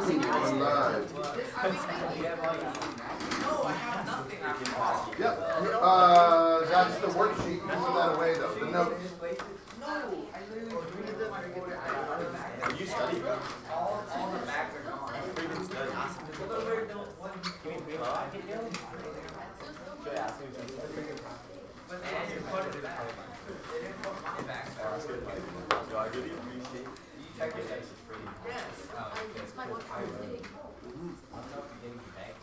Alive. Yep. That's the worksheet. You threw that away, though. The notes. You study? All the bags are gone. Freaking study. But then you put it back. They didn't put my back. Do I really appreciate it? You check your license free. Yes. It's my one for the day. I don't know if you gave me back.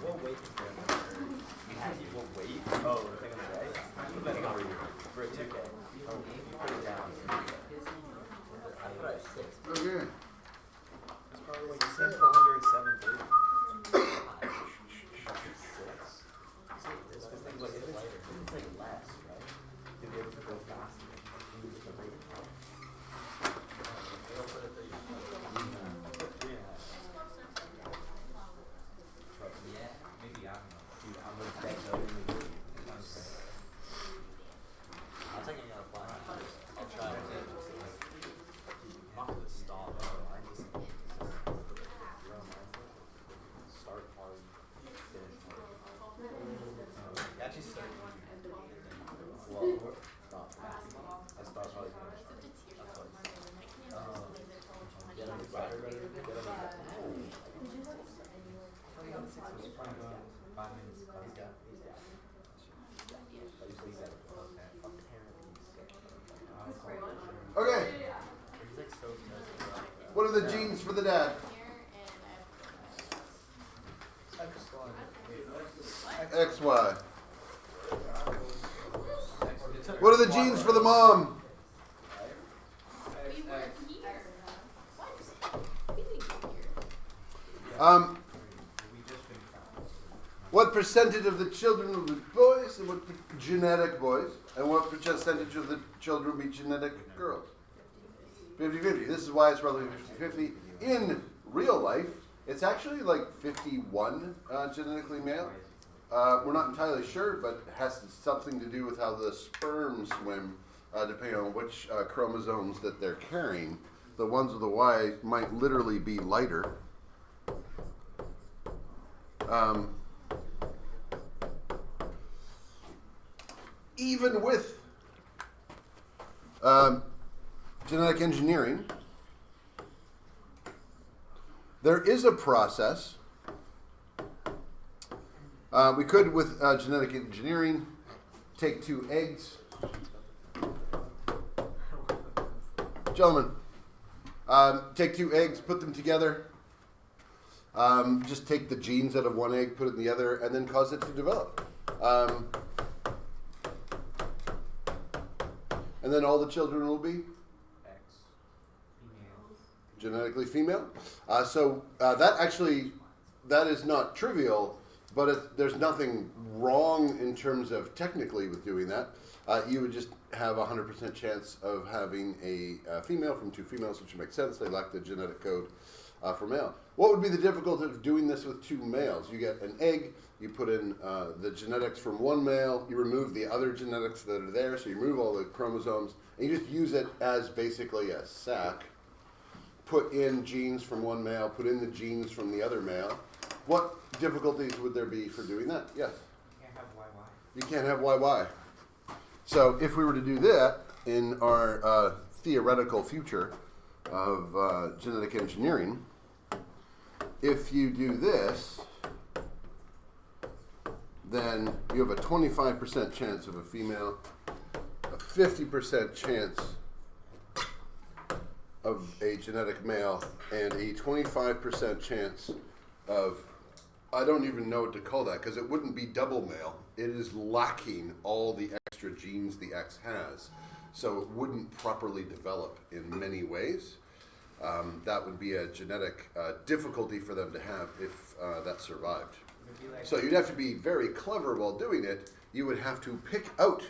What weight is there? What weight? Oh, the thing on the right? Put that over here. For a 2K. Oh, you put it down. I put it at 6. Okay. It's probably like 407 This thing's like, it's lighter. It's like less, right? To be able to go faster. You need to rate it up. Yeah, maybe I'm. Dude, I'm gonna bet no in the game. I'll take it on a fly. I'll try it. I'm not gonna stop. I just start hard, finish hard. Actually, start. Well, stop. I start hard, finish hard. That's what get on the grinder, get on the Okay. What are the genes for the dad? XY. What are the genes for the mom? We weren't here. What percentage of the children will be boys and what genetic boys and what percentage of the children will be genetic girls? 50-50. This is why it's relatively 50-50. In real life, it's actually like 51 genetically male. We're not entirely sure, but it has something to do with how the sperm swim, depending on which chromosomes that they're carrying. The ones with the Y might literally be lighter. Even with genetic engineering, there is a process. We could, with genetic engineering, take 2 eggs. Gentlemen, take 2 eggs, put them together. Just take the genes out of one egg, put it in the other, and then cause it to develop. And then all the children will be genetically female. That is not trivial, but there's nothing wrong in terms of technically with doing that. You would just have a 100% chance of having a female from 2 females, which makes sense. They lack the genetic code for male. What would be the difficulty of doing this with 2 males? You get an egg, you put in the genetics from one male, you remove the other genetics that are there, so you remove all the chromosomes, and you just use it as basically a sac. Put in genes from one male, put in the genes from the other male. What difficulties would there be for doing that? Yes? You can't have YY. You can't have YY. So if we were to do that in our theoretical future of genetic engineering, if you do this, then you have a 25% chance of a female, a 50% chance of a genetic male, and a 25% chance of, I don't even know what to call that, because it wouldn't be double male. It is lacking all the extra genes the X has, so it wouldn't properly develop in many ways. That would be a genetic difficulty for them to have if that survived. So you'd have to be very clever while doing it. You would have to pick out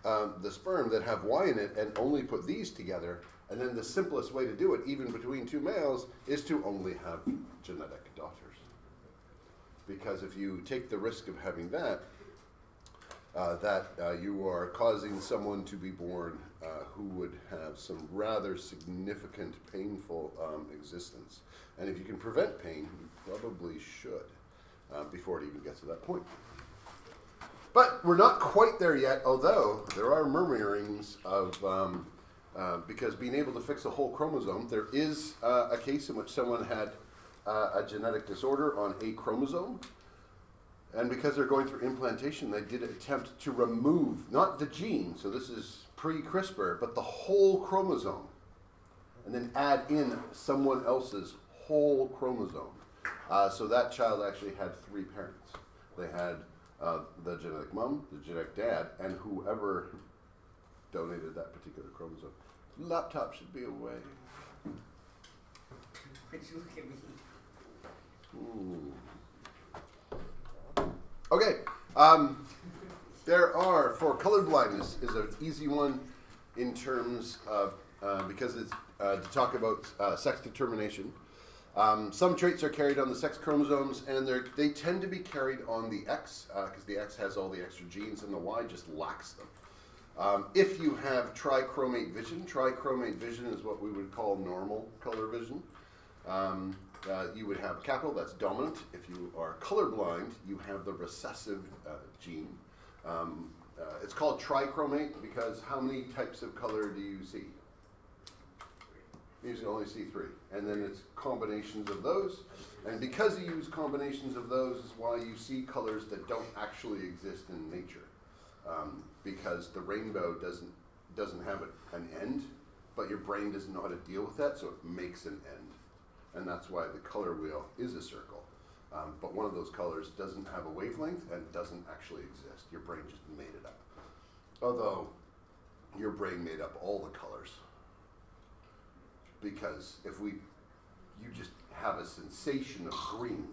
the sperm that have Y in it and only put these together. And then the simplest way to do it, even between 2 males, is to only have genetic daughters. Because if you take the risk of having that, you are causing someone to be born who would have some rather significant painful existence. And if you can prevent pain, you probably should before it even gets to that point. But we're not quite there yet, although there are murmurings of, because being able to fix a whole chromosome, there is a case in which someone had a genetic disorder on a chromosome. And because they're going through implantation, they did attempt to remove, not the gene, so this is pre-CRISPR, but the whole chromosome. And then add in someone else's whole chromosome. So that child actually had 3 parents. They had the genetic mom, the genetic dad, and whoever donated that particular chromosome. Laptop should be away. Would you look at me? Ooh. Okay, there are, for color blindness is an easy one in terms of, because it's to talk about sex determination. Some traits are carried on the sex chromosomes, and they tend to be carried on the X, because the X has all the extra genes, and the Y just lacks them. If you have trichromate vision is what we would call normal color vision. You would have capital, that's dominant. If you are colorblind, you have the recessive gene. It's called trichromate because how many types of color do you see? You usually only see 3. And then it's combinations of those. And because you use combinations of those is why you see colors that don't actually exist in nature. Because the rainbow doesn't have an end, but your brain doesn't know how to deal with that, so it makes an end. And that's why the color wheel is a circle. But one of those colors doesn't have a wavelength and doesn't actually exist. Your brain just made it up. Although, your brain made up all the colors. Because if you just have a sensation of green,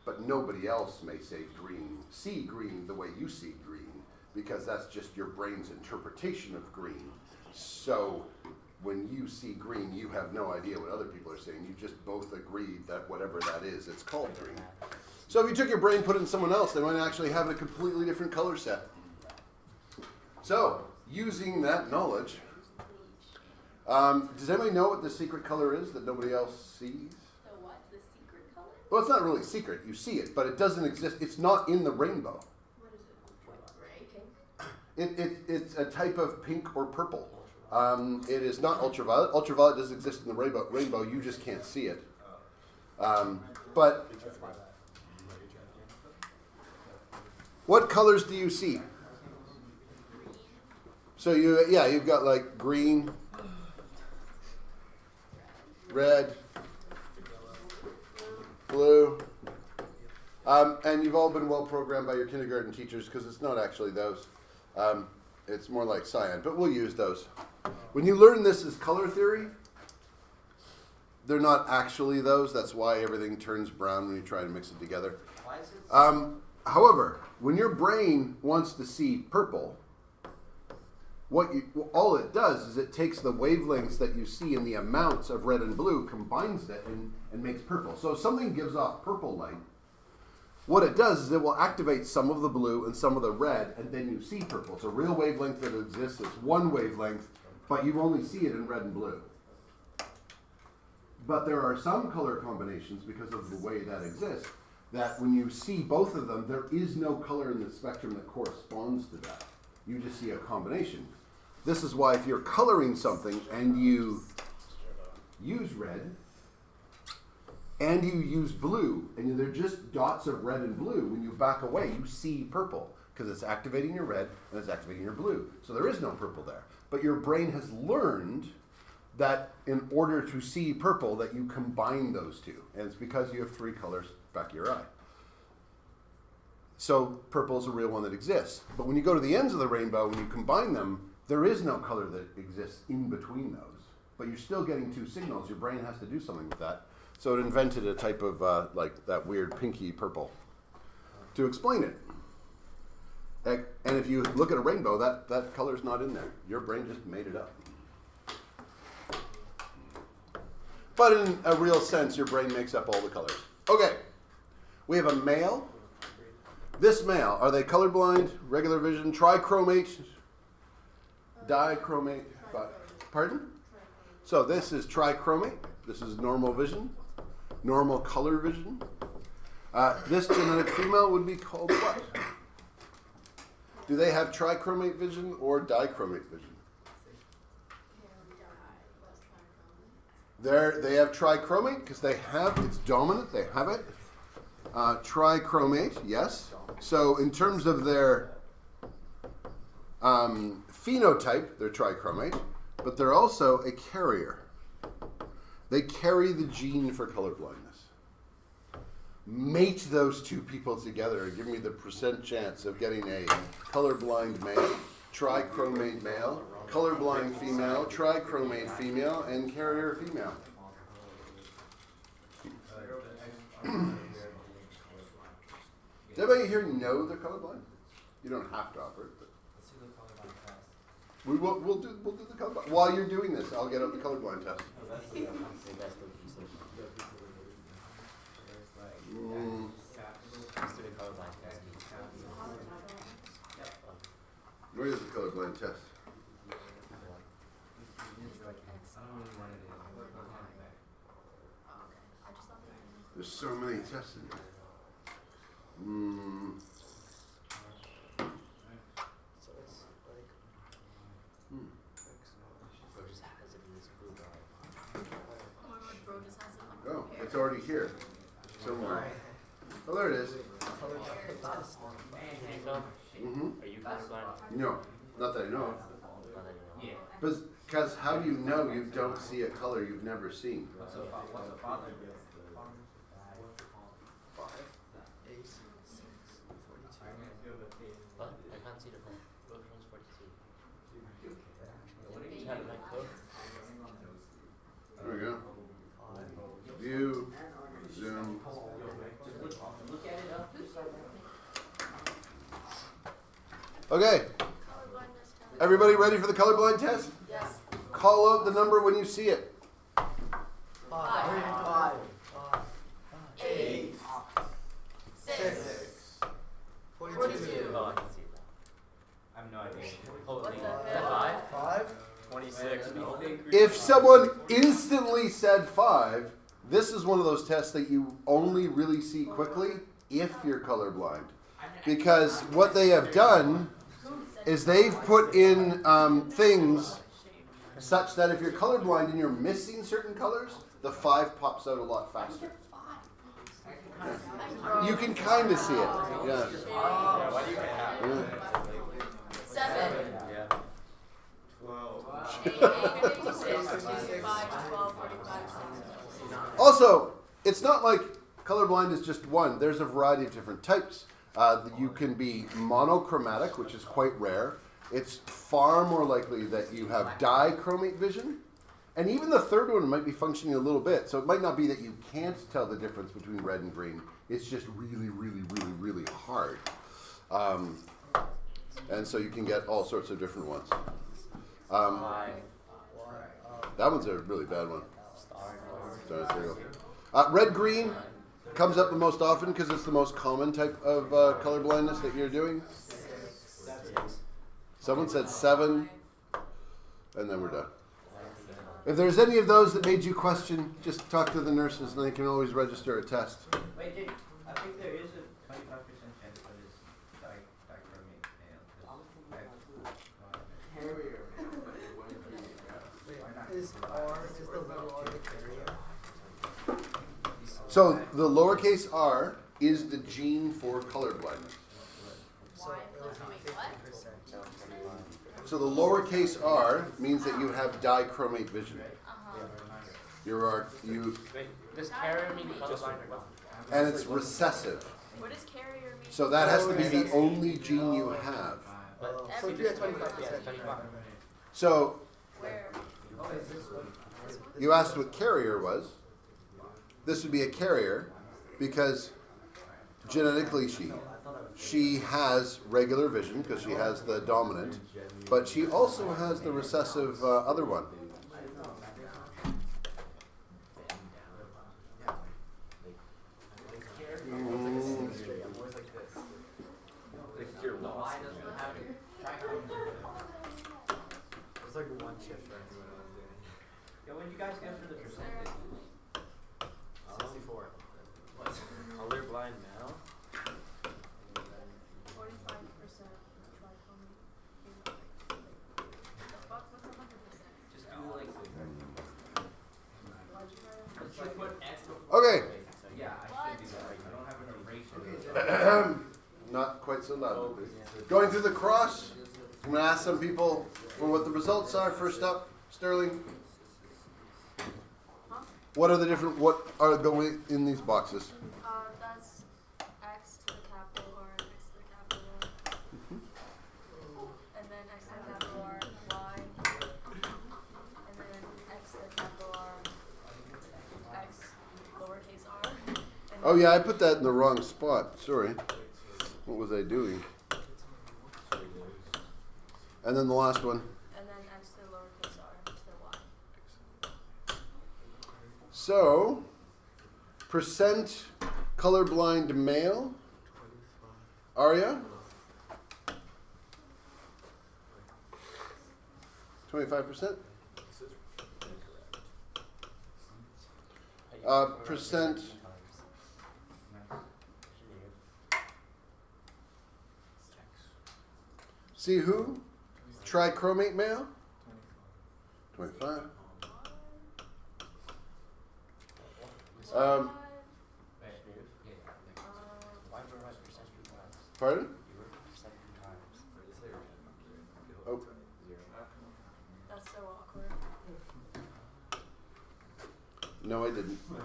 but nobody else may see green the way you see green, because that's just your brain's interpretation of green. So, when you see green, you have no idea what other people are saying. You just both agreed that whatever that is, it's called green. So if you took your brain, put it in someone else, they might actually have a completely different color set. So, using that knowledge, does anybody know what the secret color is that nobody else sees? The what? The secret color? Well, it's not really secret. You see it, but it doesn't exist. It's not in the rainbow. What is it? Gray? It's a type of pink or purple. It is not ultraviolet. Ultraviolet does exist in the rainbow. You just can't see it. But what colors do you see? So you've got like green, red, blue, and you've all been well programmed by your kindergarten teachers because it's not actually those. It's more like cyan, but we'll use those. When you learn this as color theory, they're not actually those. That's why everything turns brown when you try to mix it together. Why is it? However, when your brain wants to see purple, all it does is it takes the wavelengths that you see in the amounts of red and blue, combines it, and makes purple. So if something gives off purple light, what it does is it will activate some of the blue and some of the red, and then you see purple. It's a real wavelength that exists. It's one wavelength, but you only see it in red and blue. But there are some color combinations, because of the way that exists, that when you see both of them, there is no color in the spectrum that corresponds to that. You just see a combination. This is why if you're coloring something and you use red, and you use blue, and they're just dots of red and blue, when you back away, you see purple, because it's activating your red and it's activating your blue. So there is no purple there. But your brain has learned that in order to see purple, that you combine those two. And it's because you have 3 colors back of your eye. So purple is a real one that exists. But when you go to the ends of the rainbow, when you combine them, there is no color that exists in between those. But you're still getting 2 signals. Your brain has to do something with that. So it invented a type of, like that weird pinky purple to explain it. And if you look at a rainbow, that color's not in there. Your brain just made it up. But in a real sense, your brain makes up all the colors. Okay, we have a male. This male, are they colorblind, regular vision, trichromate, dichromate, pardon? So this is trichromate. This is normal vision, normal color vision. This genetic female would be called what? Do they have trichromate vision or dichromate vision? They have trichromate because they have, it's dominant, they have it. Trichromate, yes. So in terms of their phenotype, they're trichromate, but they're also a carrier. They carry the gene for colorblindness. Mate those two people together and give me the percent chance of getting a colorblind male, trichromate male, colorblind female, trichromate female, and carrier female. Does anybody here know they're colorblind? You don't have to offer it, but Let's do the colorblind test. we'll do the colorblind. While you're doing this, I'll get out the colorblind test. That's the best cohesive. Let's do the colorblind test. Where is the colorblind test? There's so many tests in here. So it's like, Bro just has it in this blue bar. Bro just has it Oh, it's already here. Somewhere. Oh, there it is. Mm-hmm. Are you colorblind? No, not that I know of. Not that you know. Because how do you know you don't see a color you've never seen? What's the father do? What? I can't see the phone. Which one's 42? You have it like code? There we go. View, zoom. Look at it up. Okay, everybody ready for the colorblind test? Yes. Call out the number when you see it. 5, 8, 6, 42. Oh, I can see that. I have no idea. Holy, What the is that hell? 5? 26. No. If someone instantly said 5, this is one of those tests that you only really see quickly if you're colorblind. Because what they have done is they've put in things such that if you're colorblind and you're missing certain colors, the 5 pops out a lot faster. You can kind of see it. Yeah. Yeah, why do you get half? Yeah. 7, Yeah. 8, 56, 5, 12, 45, 60. Also, it's not like colorblind is just one. There's a variety of different types. You can be monochromatic, which is quite rare. It's far more likely that you have dichromate vision. And even the third one might be functioning a little bit. So it might not be that you can't tell the difference between red and green. It's just really, really, really, really hard. And so you can get all sorts of different ones. 5. That one's a really bad one. Star. There you go. Red-green comes up the most often because it's the most common type of color blindness that you're doing. Someone said 7, and then we're done. If there's any of those that made you question, just talk to the nurses and they can always register a test. Wait, dude, I think there is a 25% chance that it's dichromate male. Is the little R the carrier? So the lowercase r is the gene for color blindness. Why? Wait, what? 50%. So the lowercase r means that you have dichromate vision. You Wait, does carrier mean colorblind or not? and it's recessive. What does carrier mean? So that has to be the only gene you have. So if you had 25%. Yeah, 25. So Where? you asked what carrier was. This would be a carrier because genetically she has regular vision because she has the dominant, but she also has the recessive other one. should put X before. Okay. Yeah, I should do that. I don't have an erasure. Not quite so loud. Going through the cross, I'm going to ask some people what the results are. First up, Sterling. What are going in these boxes? That's X to the capital R and X to the capital Y. And then X to the capital R, Y. And then X to the capital R, X, lowercase r. And Oh yeah, I put that in the wrong spot. Sorry. What was I doing? And then the last one. And then X to the lowercase r to the Y. So, percent colorblind male. Arya? 25%? Percent see who? Trichromate male? 25. Pardon? Oh, That's so awkward. no, I didn't. Are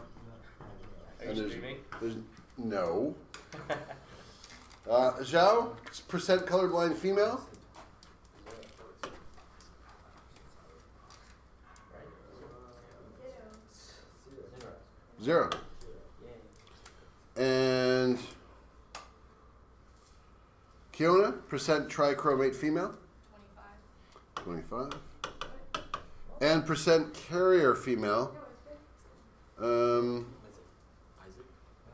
And you there's, streaming? there's no. Zhao, percent colorblind female. Zero. And Kiona, percent trichromate female. 25. 25. And percent carrier female. Jaden.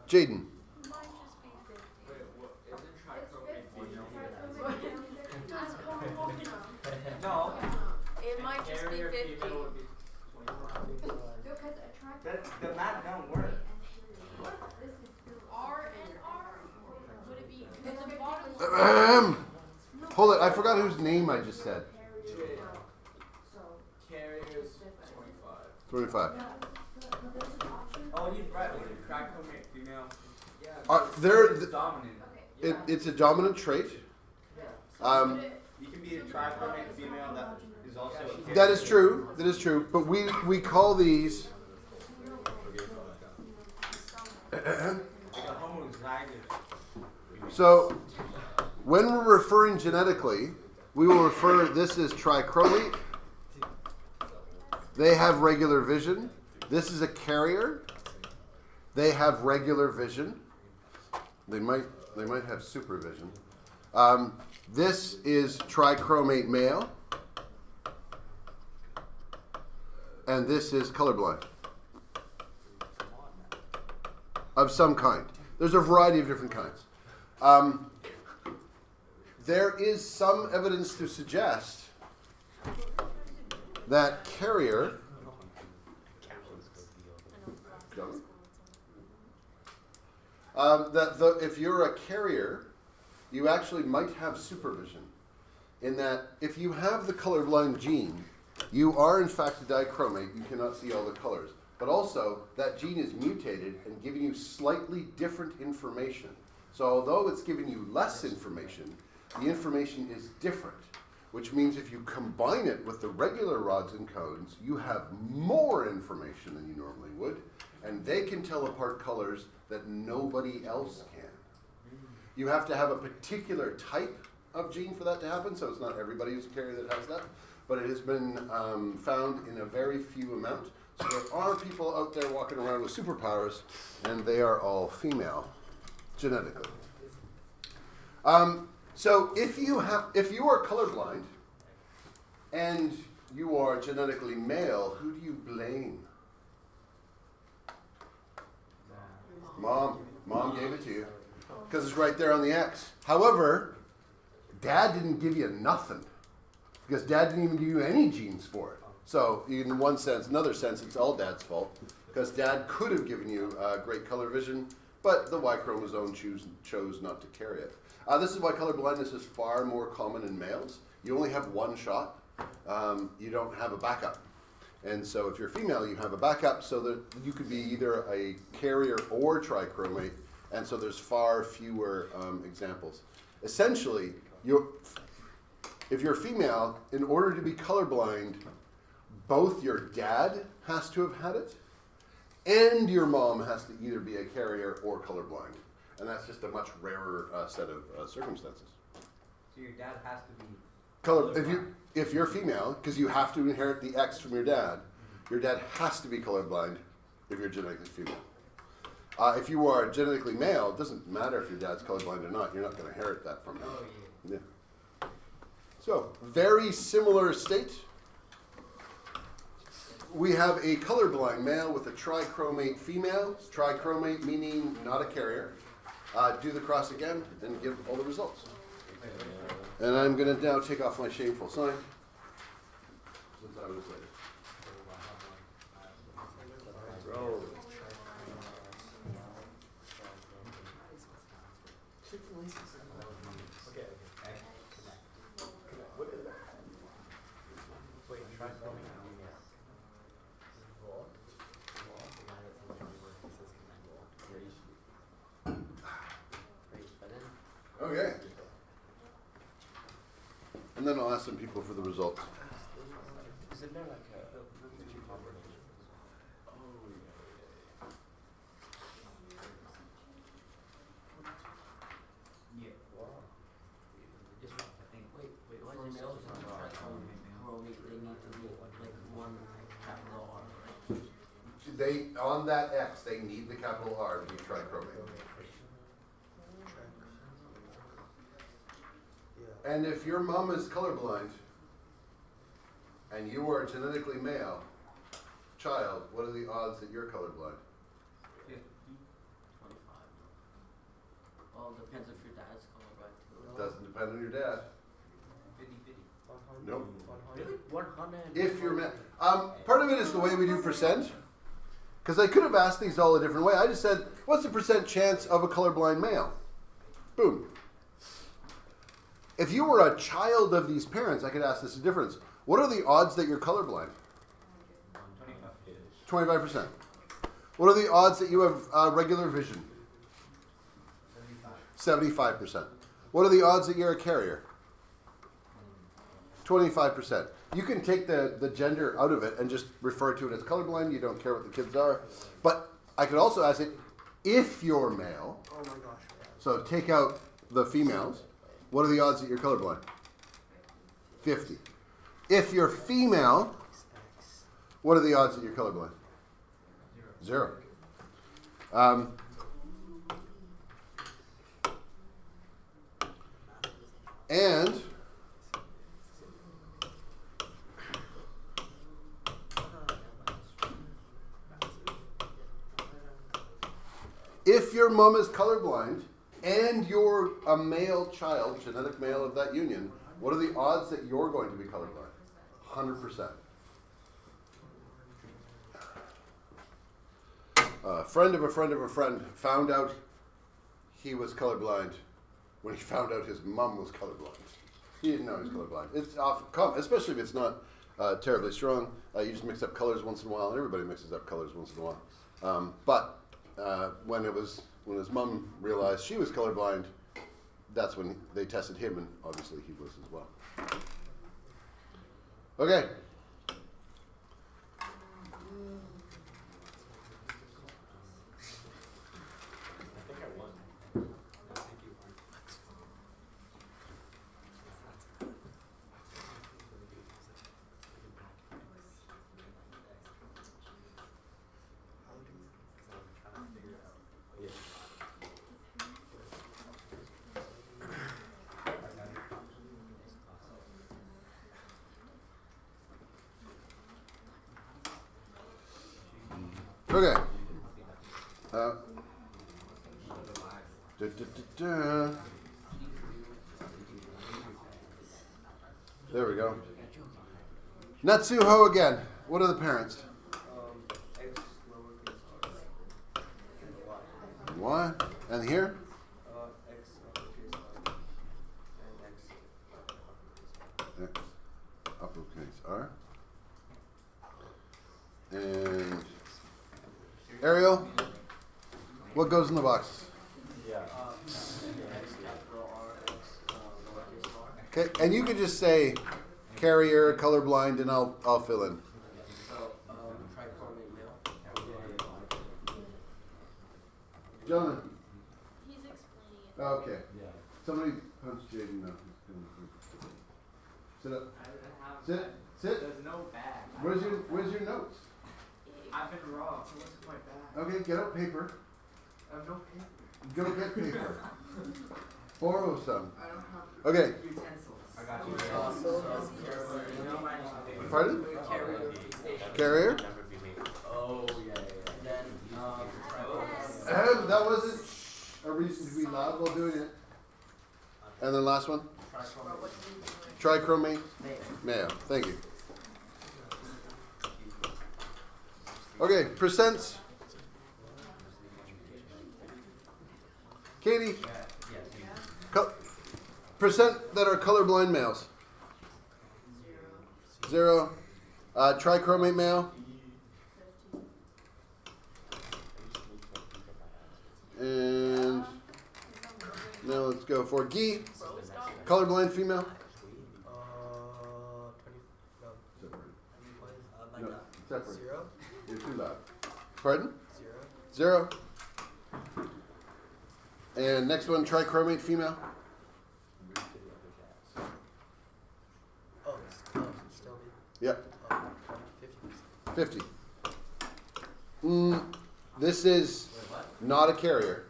Might just be 50. Isn't trichromate female? No. It might just be Carrier 50. female would be 25. The math don't work. R and R? Would it be? At the bottom. Hold it, I forgot whose name I just said. Carriers 25. 25. Oh, he's right. Trichromate female. They're, It's dominant. it's a dominant trait. You can be a trichromate female that is also a carrier. That is true. That is true. But we call these. Like a homozygous. So when we're referring genetically, we will refer this as trichromate. They have regular vision. This is a carrier. They have regular vision. They might have supervision. This is trichromate male. And this is colorblind. Of some kind. There's a variety of different kinds. There is some evidence to suggest that carrier if you're a carrier, you actually might have supervision. In that, if you have the colorblind gene, you are in fact a dichromate. You cannot see all the colors. But also, that gene is mutated and giving you slightly different information. So although it's giving you less information, the information is different. Which means if you combine it with the regular rods and cones, you have more information than you normally would. And they can tell apart colors that nobody else can. You have to have a particular type of gene for that to happen, so it's not everybody who's a carrier that has that. But it has been found in a very few amount. So there are people out there walking around with superpowers, and they are all female, genetically. So if you are colorblind, and you are genetically male, who do you blame? Mom gave it to you, because it's right there on the X. However, Dad didn't give you nothing, because Dad didn't even give you any genes for it. So in one sense, another sense, it's all Dad's fault, because Dad could have given you great color vision, but the Y chromosome chose not to carry it. This is why color blindness is far more common in males. You only have one shot. You don't have a backup. And so if you're female, you have a backup so that you could be either a carrier or trichromate. And so there's far fewer examples. Essentially, if you're female, in order to be colorblind, both your dad has to have had it, and your mom has to either be a carrier or colorblind. And that's just a much rarer set of circumstances. So your dad has to be. If you're female, because you have to inherit the X from your dad has to be colorblind if you're genetically female. If you are genetically male, it doesn't matter if your dad's colorblind or not. You're not going to inherit that from him. Oh yeah. Yeah. So, very similar state. We have a colorblind male with a trichromate female. Trichromate meaning not a carrier. Do the cross again and give all the results. And I'm going to now take off my shameful sign. Since I was late. Bro. Okay. What is that? Wait, try spelling it. Okay. And then I'll ask some people for the results. Isn't there like a combination? Yeah. Wow. Just I think. Wait, why is it males and trichromate? They need to be like one capital R. They on that X, they need the capital R to be trichromate. And if your mom is colorblind and you are a genetically male child, what are the odds that you're colorblind? 50. 25. Well, it depends if your dad's colorblind too. It doesn't depend on your dad. 50-50. Nope. Really? 100. If you're part of it is the way we do percent. Because I could have asked these all a different way. I just said, what's the percent chance of a colorblind male? Boom. If you were a child of these parents, I could ask this a difference. What are the odds that you're colorblind? 25%. What are the odds that you have regular vision? 75%. What are the odds that you're a carrier? 25%. You can take the gender out of it and just refer to it as colorblind. You don't care what the kids are. But I could also ask it, if you're male, Oh my gosh. so take out the females, what are the odds that you're colorblind? 50. If you're female, what are the odds that you're colorblind? 0. And if your mom is colorblind and you're a male child, genetic male of that union, what are the odds that you're going to be colorblind? 100%. A friend of a friend of a friend found out he was colorblind when he found out his mom was colorblind. He didn't know he was colorblind. It's often common, especially if it's not terribly strong. You just mix up colors once in a while, and everybody mixes up colors once in a while. But when his mom realized she was colorblind, that's when they tested him, and obviously he was as well. Okay. I think I won. I think you won. Okay. Da, da, da, da. There we go. Natsuho again. What are the parents? X lowercase r. And Y. Y. And here? X uppercase r. And X X, uppercase R. Ariel, what goes in the boxes? Yeah. Okay, and you could just say carrier, colorblind, and I'll fill in. So, trichromate male. Gentlemen, He's explaining it. okay. Somebody punch Jaden now. Sit up. Sit. There's no bag. Where's your notes? I've been wrong. So what's my bag? Okay, get out paper. I have no paper. Go get paper. Borrow some. I don't have Okay. utensils. I got you. Pardon? Carrier. Carrier. Oh, yeah. Then, And that wasn't a reason to be loud while doing it. And then last one. Trichromate. Mayo. Thank you. Okay, percents. Katie. Percent that are colorblind males. 0. Trichromate male. And now let's go for Guy. Colorblind female. 20, no. No, separate. 0? You're too loud. Pardon? 0. 0. And next one, trichromate female. Oh, still be. Yep, 50%. 50. This is not a carrier.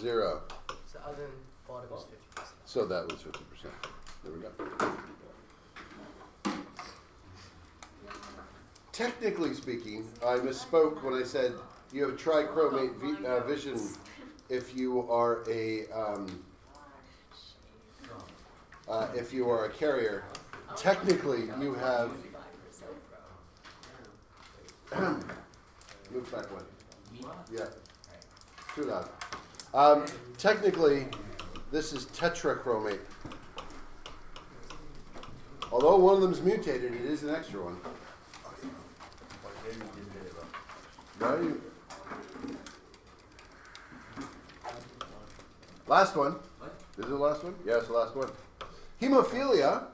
0. 0. So other than bottom is 50%. So that was 50%. There we go. Technically speaking, I misspoke when I said you have trichromate vision if you are a carrier. Technically, you have. Move back one. Yeah. Too loud. Technically, this is tetrachromate. Although one of them is mutated, it is an extra one. Right? Last one. Is it the last one? Yeah, it's the last one. Hemophilia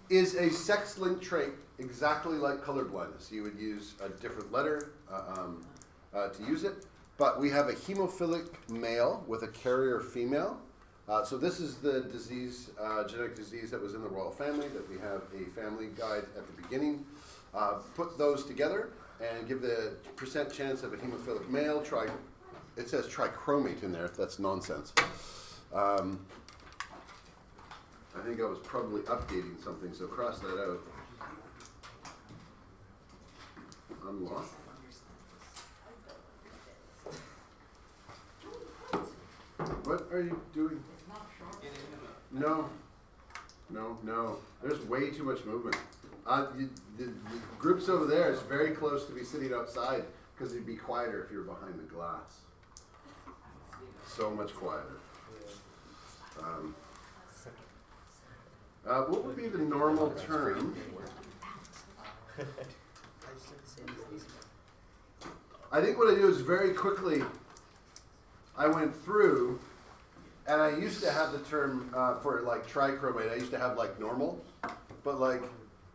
is a sex-linked trait exactly like colorblindness. You would use a different letter to use it, but we have a hemophilic male with a carrier female. So this is the disease, genetic disease that was in the royal family that we have a family guide at the beginning. Put those together and give the percent chance of a hemophilic male. It says trichromate in there. That's nonsense. I think I was probably updating something, so cross that out. Unlock. What are you doing? No. There's way too much movement. The groups over there is very close to be sitting outside because it'd be quieter if you were behind the glass. So much quieter. What would be the normal term? I think what I do is very quickly, I went through, and I used to have the term for like trichromate, I used to have like normal, but like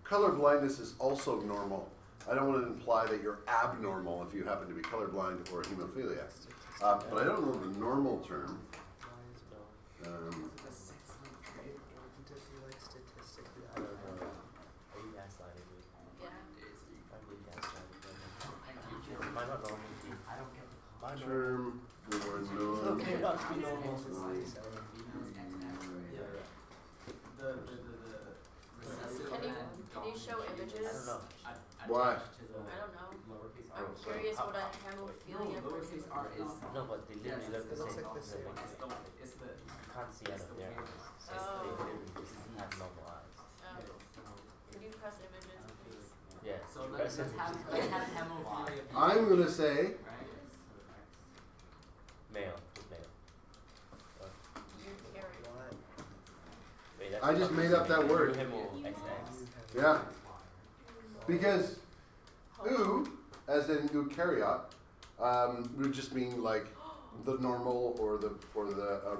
color blindness is also normal. I don't want to imply that you're abnormal if you happen to be colorblind or hemophilia. But I don't know the normal term. Term or non. Okay, not to be normal. Can you show images? Why? I don't know. I'm curious what a hemophilia person is. No, but they literally look the same. Looks like the same. You can't see out of there. They literally just have normal eyes. Can you press images, please? Yeah. So you let's press it, have hemophilia. I'm gonna say male, just male. You're carrying. Wait, that's I just made up that word. Hemo XX. Yeah. Because Eu, as in eukaryote, would just mean like the normal or the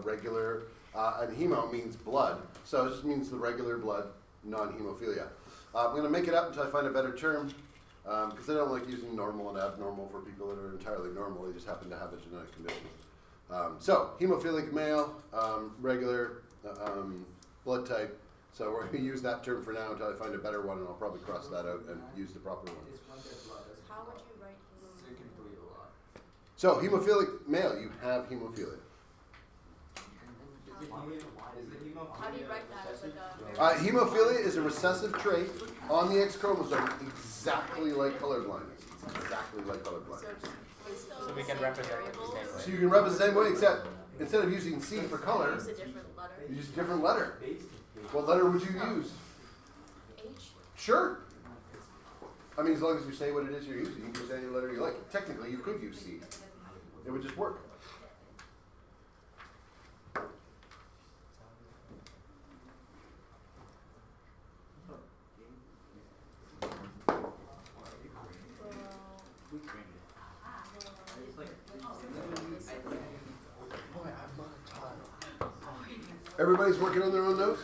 regular, and hemo means blood, so it just means the regular blood, non-hemophilia. I'm going to make it up until I find a better term, because I don't like using normal and abnormal for people that are entirely normal. They just happen to have a genetic condition. So hemophilic male, regular blood type. So we're going to use that term for now until I find a better one, and I'll probably cross that out and use the proper one. How would you write hemophilia? So hemophilic male, you have hemophilia. How do you write that as like a... Hemophilia is a recessive trait on the X chromosome, exactly like colorblindness. It's exactly like colorblindness. So we can represent it the same way. So you can represent the same way, except instead of using C for color, Use a different letter. you use a different letter. What letter would you use? H? Sure. I mean, as long as you say what it is you're using, you can use any letter you like. Technically, you could use C. It would just work. Everybody's working on their own notes?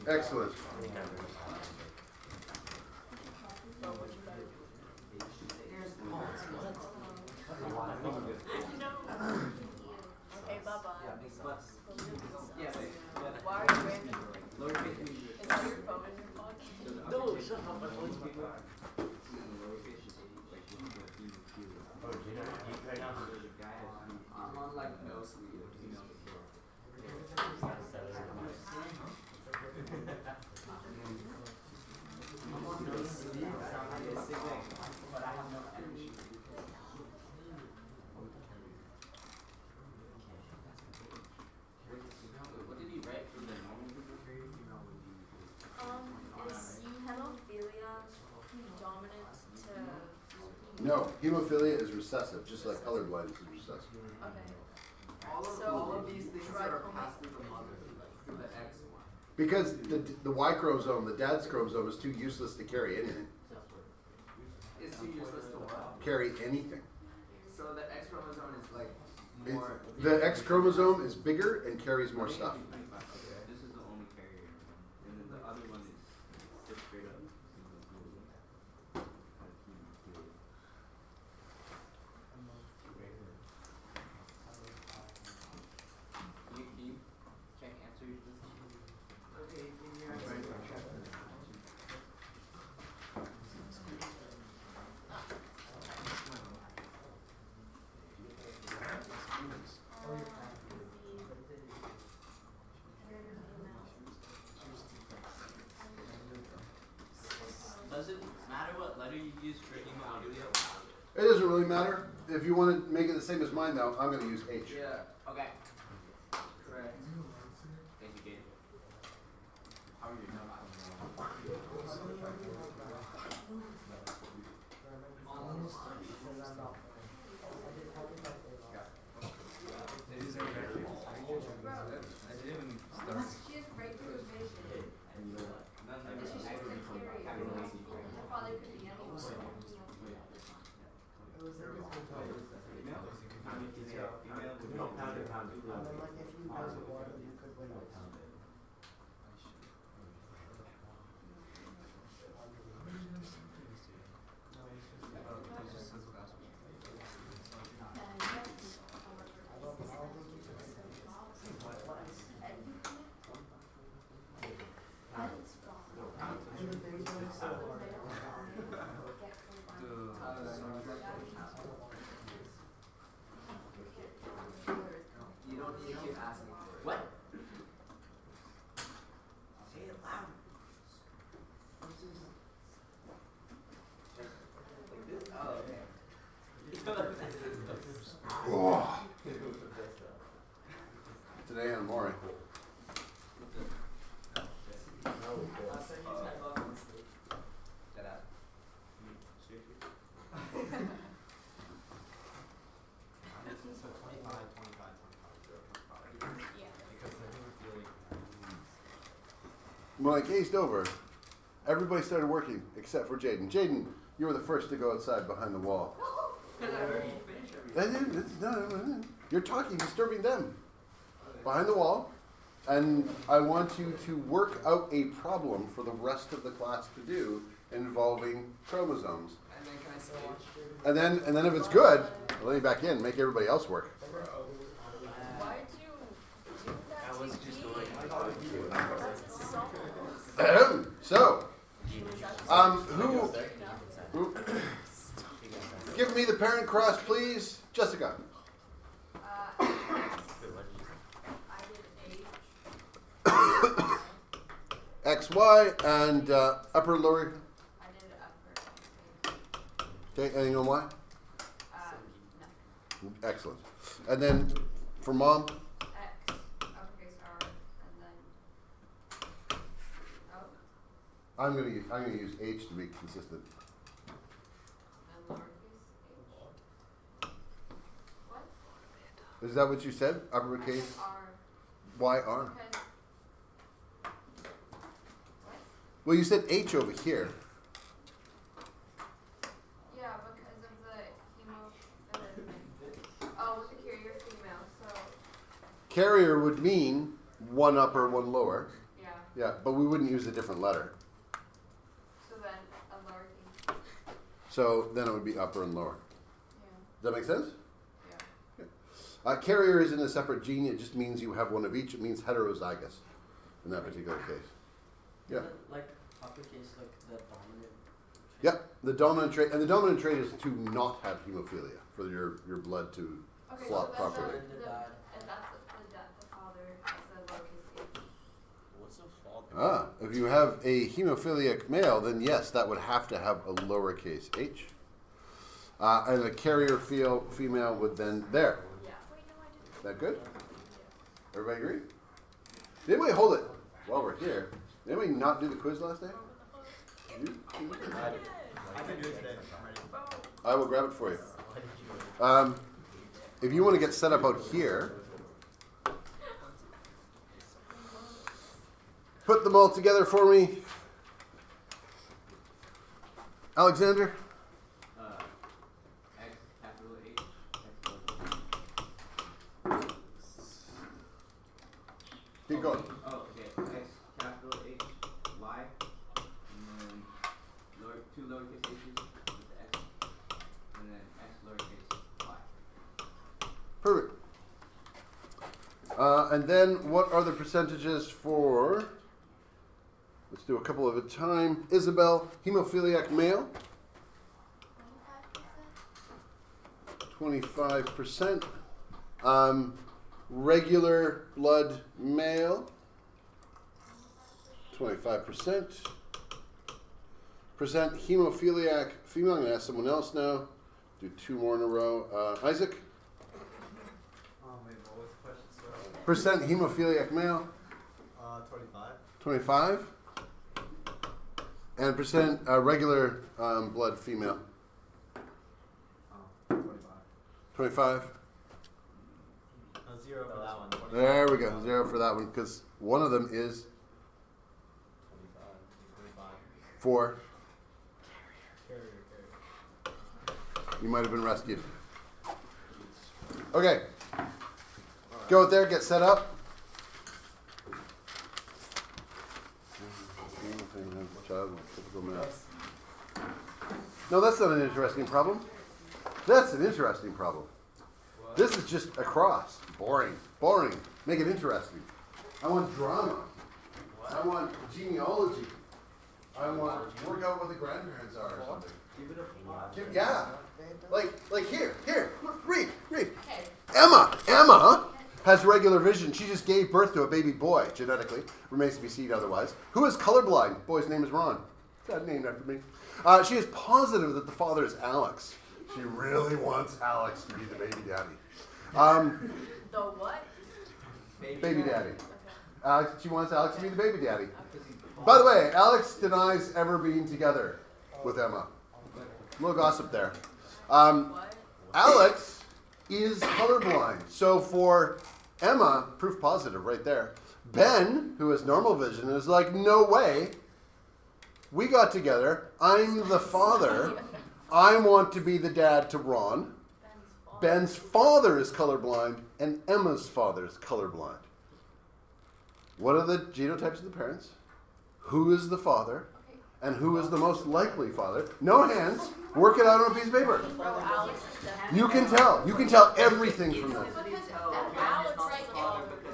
Excellent. Okay, bye-bye. Why are you random? Is that your phone in your pocket? No, shut up, my phone's being I'm on like no sleep. I'm on no sleep. But I have no energy. What did he write for the normal people? Is hemophilia dominant to... No, hemophilia is recessive, just like colorblindness is recessive. Okay. All of these things are passed through the mother, through the X one. Because the Y chromosome, the dad's chromosome, is too useless to carry anything. It's too useless to what? Carry anything. So the X chromosome is like It's, more. the X chromosome is bigger and carries more stuff. This is the only carrier, and then the other one is just straight up. You can't answer this. Okay, can you answer? Does it matter what letter you use for hemophilia? It doesn't really matter. If you want to make it the same as mine, though, I'm going to use H. Yeah. Okay. Correct. Thank you, Gabe. How are you doing? She has breakthrough vision. And she's a carrier. Her father could be anyone. You don't need to keep asking for it. What? Say it loud. Oh, okay. Oh. Today on Maury. I'll send you $10 on sleep. That out. So 25, 25, 25, 25. Yeah. Because the hemophilia. When I cased over, Everybody started working except for Jaden. Jaden, you were the first to go outside behind the wall. Because I already finished everything. No, you're talking, disturbing them. Behind the wall. And I want you to work out a problem for the rest of the class to do involving chromosomes. And then can I still watch? And then if it's good, I'll let you back in, make everybody else work. Why'd you do that I was to just me? going. That's insulting. So, who give me the parent cross, please? Jessica. I did H. X, Y, and upper, lower. I did upper. Okay, anything on Y? No. Excellent. And then for mom, X, uppercase R, and then O, I'm gonna use H to be consistent. and lowercase h. What? Is that what you said? Uppercase R. Y R. Because. What? Well, you said H over here. Yeah, because of the hemophilia. Oh, with the carrier female, so. Carrier would mean one upper, one lower. Yeah. Yeah, but we wouldn't use a different letter. So then a lowercase. So then it would be upper and lower. Yeah. Does that make sense? Yeah. Carrier isn't a separate gene. It just means you have one of each. It means heterozygous in that particular case. Yeah. Is it like uppercase, like the dominant? Yeah, the dominant trait, and the dominant trait is to not have hemophilia, for your blood to Okay, flop so then properly. and that's the father has the lowercase h. What's a father? If you have a hemophiliac male, then yes, that would have to have a lowercase h. And a carrier female would then there. Yeah. Wait, no, I didn't. Is that good? Everybody agree? Did anybody hold it while we're here? Did anybody not do the quiz last day? You? I can do it today. I'm ready. I will grab it for you. Why did you do it? If you want to get set up out here, put them all together for me. Alexander? X, capital H, Keep going. Oh, okay. X, capital H, Y, and then two lowercase h's with the X, and then X lowercase y. Perfect. And then what are the percentages for, let's do a couple at a time. Isabel, hemophiliac male, 25%. Regular blood male, 25%. Percent hemophiliac female. I'm going to ask someone else now. Do two more in a row. Isaac? Oh, wait, what was the question? Sorry. Percent hemophiliac male, 25. 25. And percent regular blood female, Oh, 25. 25. Zero for that one. 25. There we go. 0 for that one, because one of them is 25. 4. Carrier. You might have been rescued. Okay. Go out there, get set up. No, that's not an interesting problem. That's an interesting problem. This is just a cross. Boring. Boring. Make it interesting. I want drama. I want genealogy. I want work out what the grandparents are or something. Yeah. Like here. Read. Okay. Emma has regular vision. She just gave birth to a baby boy, genetically. Remains to be seen otherwise. Who is colorblind? Boy's name is Ron. That named after me. She is positive that the father is Alex. She really wants Alex to be the baby daddy. The what? Baby daddy. Okay. She wants Alex to be the baby daddy. By the way, Alex denies ever being together with Emma. A little gossip there. What? Alex is colorblind. So for Emma, proof positive right there. Ben, who has normal vision, is like, no way. we got together. I'm the father. I want to be the dad to Ron. Ben's father is colorblind, and Emma's father is colorblind. What are the genotypes of the parents? Who is the father? And who is the most likely father? No hands. Work it out on a piece of paper. Alex is definitely. You can tell. You can tell everything from this. Because Alex, right,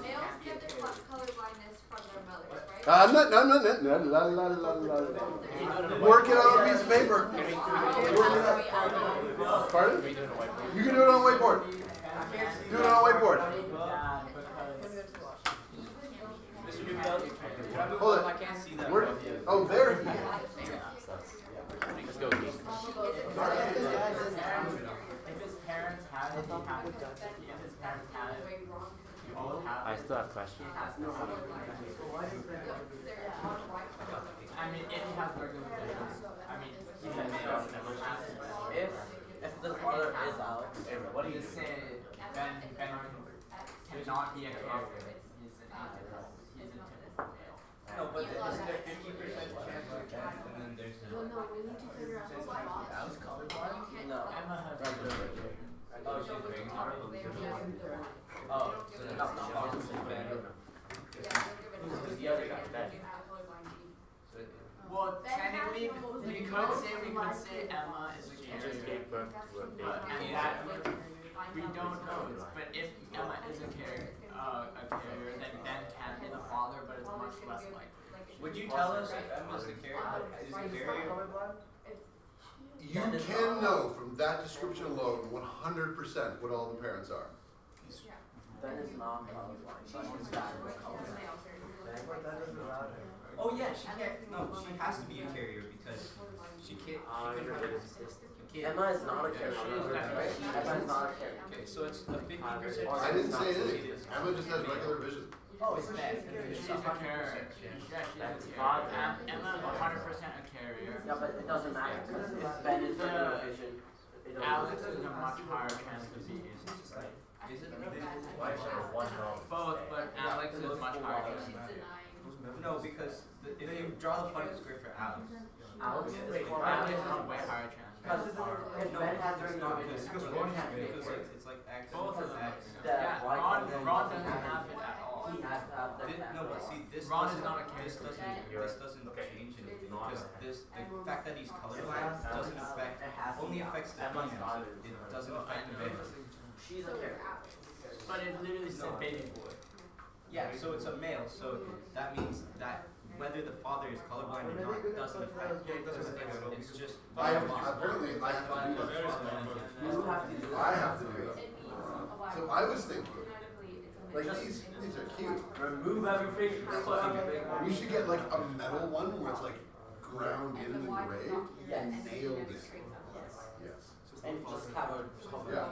males get their colorblindness from their mothers, right? No. Work it out on a piece of paper. Pardon? You can do it on a whiteboard. Do it on a whiteboard. Mr. Newfield, can I move Hold on? it. I can't see that. Where? Oh, there he is. Let's go. If his parents have it, he has it. If his parents have it, you both have it. I still have questions. I mean, if he has regular vision, I mean, he can make it. If the father is out, What do you just say Ben cannot be a character. He's an typical male. No, but isn't there 50% chance of that? And then there's we need to figure out who's the father. I was colorblind. No. Emma has regular vision. Oh, she's big. Oh, So then that's not possible. Who's the other guy? Ben. well, technically, we could say Emma is a character, but and that we don't know. But if Emma is a carrier, then Ben can be the father, but it's much less likely. Would you tell us if Emma's the carrier? Is the carrier? You can know from that description alone 100% what all the parents are. Ben is not colorblind. Oh yeah, she can't. No, she has to be a carrier because she can't. She can't. Emma is not a carrier. Emma is not a carrier. Okay, so it's a 50%. I didn't say anything. Emma just has regular vision. Oh, it's Ben. She's a carrier. Yeah, she's a Ben's carrier. father. Emma's 100% a carrier. Yeah, but it doesn't matter because if Ben is regular vision, it doesn't Alex matter. is a much higher chance of being. Is it? Both, but Alex is much higher. No, because if you draw the Punnett square for Alex, Alex is way more Alex likely. has a way higher chance. Because if Ben has regular vision, because he can't be a because carrier. it's like X. Both of them. X. Yeah, Ron doesn't have it at all. He has to have the No, but see, this Ron is doesn't, not a this character. doesn't change anything because the fact that he's colorblind doesn't affect, only affects the females. It doesn't affect the males. She's a carrier. But it literally said baby boy. Yeah, so it's a male, so that means that whether the father is colorblind or not doesn't affect. It's just. Apparently I have to do this. You have to do I have to do this. So I was thinking, like these are cute. remove everything. We should get like a metal one where it's like ground in the grave Yes. and nailed in. Yes. And just cover. Yeah.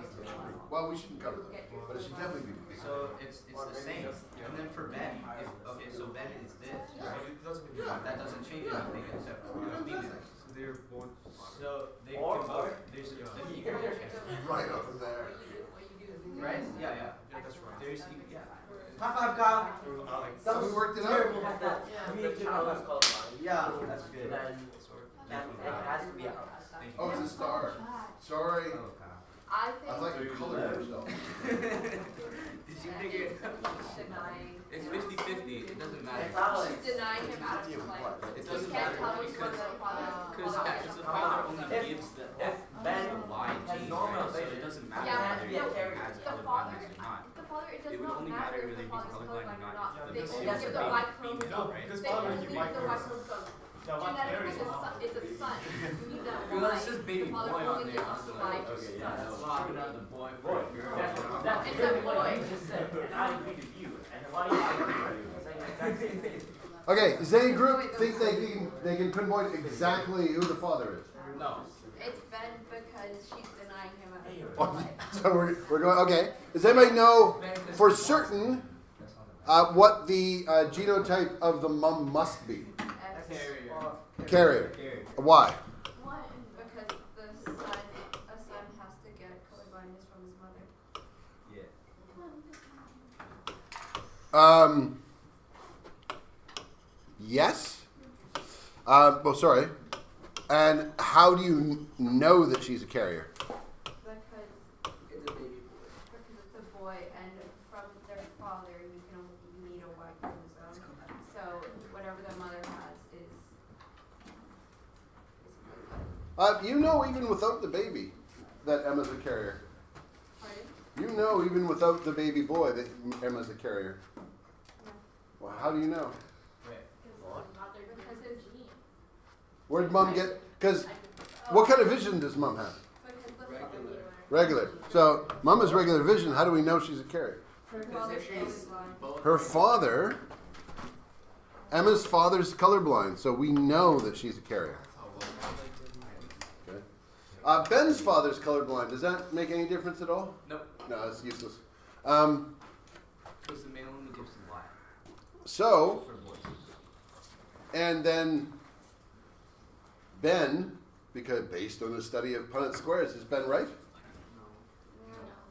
Well, we shouldn't cover them, but it should definitely be. So it's the same. And then for Ben, okay, so Ben is this. That doesn't change anything except for the females. So they can both. There's a 50% chance. Right over there. Right? Yeah. There's yeah. High five, Kyle. So we worked it out. Terrible that the child is colorblind. Yeah, that's good. Then it has to be Alex. Thank you. Oh, it's a star. Sorry. I I thought you think colored yourself. Did you figure it? denying. It's 50-50. It doesn't matter. It's Alex. She's denying him out of his life. It You doesn't can't matter tell us because what the father. because the father only If- gives the if Ben Y has gene, normal right? So vision, it doesn't matter Yeah, whether be a he carrier. has The father, colorblindness or not. the father, it does It would not only matter matter if whether the he's father's colorblind or colorblind or not. not. The They baby only is give a the baby. Y chromosome. Because They only give the Y chromosome. Genetically, it's a son. You need that Well, Y. it's just baby The father boy on only there. gives the Y to Okay, the yeah, son. that's swapping out the boy for a girl. That's It's really a what boy. you just said, and I agree with you. And why do you agree with you? Saying the exact same thing. Okay, does any group think they can pinpoint exactly who the father is? No. It's Ben because she's denying him out of his life. So we're going, okay. Does anybody know for certain what the genotype of the mum must be? X. Carrier. Carrier. Carrier. Why? One, because a son has to get colorblindness from his mother. Yeah. Yes. Well, sorry. And how do you know that she's a carrier? Because It's a baby boy. it's a boy, and from their father, you can only need a Y chromosome. So whatever the mother has is. You know, even without the baby, that Emma's a carrier. Pardon? You know, even without the baby boy, that Emma's a carrier. No. Well, how do you know? Because his gene. Where'd mom get? Because what kind of vision does mom have? Regular. So mom has regular vision. How do we know she's a carrier? Her Because father's if she's colorblind. both. Her father, Emma's father's colorblind, so we know that she's a carrier. Okay. Ben's father's colorblind. Does that make any difference at all? Nope. No, it's useless. Because the male only gives the Y So, for boys. and then Ben, because based on the study of Punnett squares, is Ben right?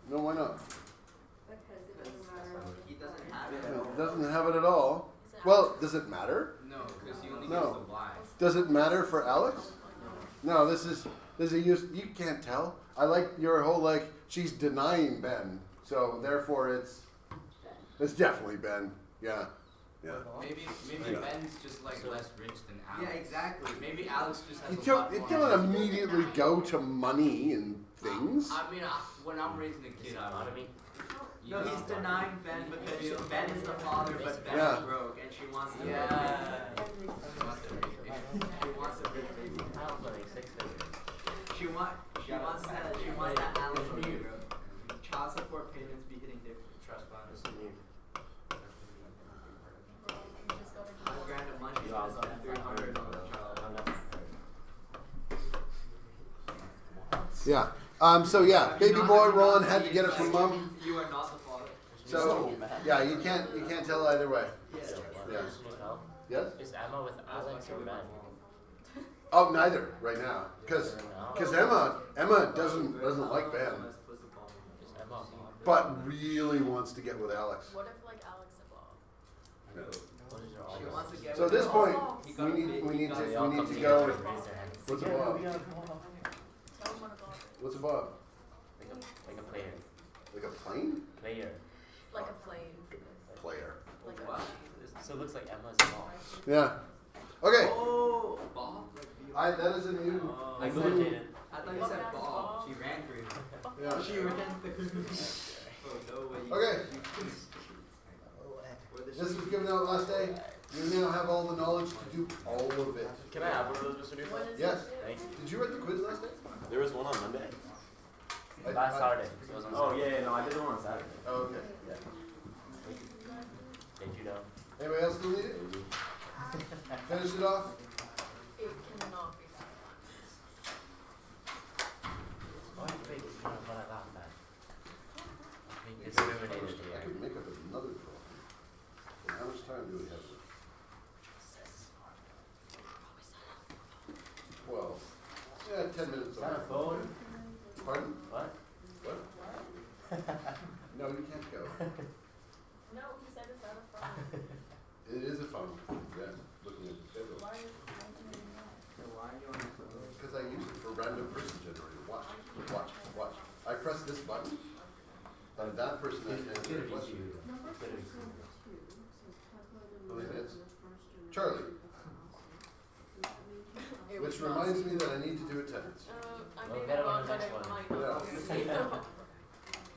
No, why not? Because it doesn't matter. He doesn't have it. No, it doesn't have it at all. Well, does it matter? No, because he only No. gives the Y. Does it matter for Alex? No, this is you can't tell. I like your whole like she's denying Ben, so therefore it's definitely Ben. Yeah, yeah. Maybe Yeah. Ben's just like less rich than Alex. Yeah, exactly. Maybe Alex just has You a don't, lot it more. don't immediately go to money and things. I mean, when I'm raising a kid, I want No, he's denying Ben because Ben is the father, but Ben Yeah. is broke, and she wants the Yeah. baby. She wants the big baby. She wants that Alex baby. Child support payments be hitting different. Trust fund. $1 grand a month, she's gonna spend $300 on the child. Yeah. So yeah, baby boy Ron had to get it from mom. You are not the father. So yeah, you can't tell either way. Yes. Yeah. Yes. Is Emma with Alex or Ben? Oh, neither right now, because Emma doesn't like Ben, Is Emma? but really wants to get with Alex. What if like Alex evolved? Yeah. What is your She all wants to get So at with this the- point, He got a we big- need he to got- go. Raise their hands. What's a bob? Tell him what a ball is. What's a bob? Like a player. Like a plane? Player. Like a plane. Player. Like Wow. a So it looks like Emma's ball. Yeah. Okay. Oh, ball? That is a new. Oh. I googled it. I thought you said ball. She ran through. Yeah. She ran through. Oh, no way. Okay. Where the This was given out last day. You now have all the knowledge to do all of it. Can I have one of those, Mr. Dupont? What is Yes. it? Thanks. Did you write the quiz last day? There was one on Monday. Last Saturday. It was on Oh Saturday. yeah, no, I did the one on Saturday. Oh, okay. Did you know? Anybody else still need it? Finish it off. It cannot be that Why are you making fun of what I laughed at? I'm being discriminated I here. could make up another problem. But how much time do we have? 12. Yeah, 10 minutes. Is that a phone? Pardon? What? What? No, you can't go. No, he said it's not a phone. It is a phone. Yes. Looking at the schedule. Why is Why are you on the phone? Because I use it for random person generator. Watch. Watch. Watch. I press this button. And that person has to answer a question. Oh, yeah, it's Charlie. it Which was not- reminds me that I need to do attendance. I Well, made better it on wrong, the but next it one. might not.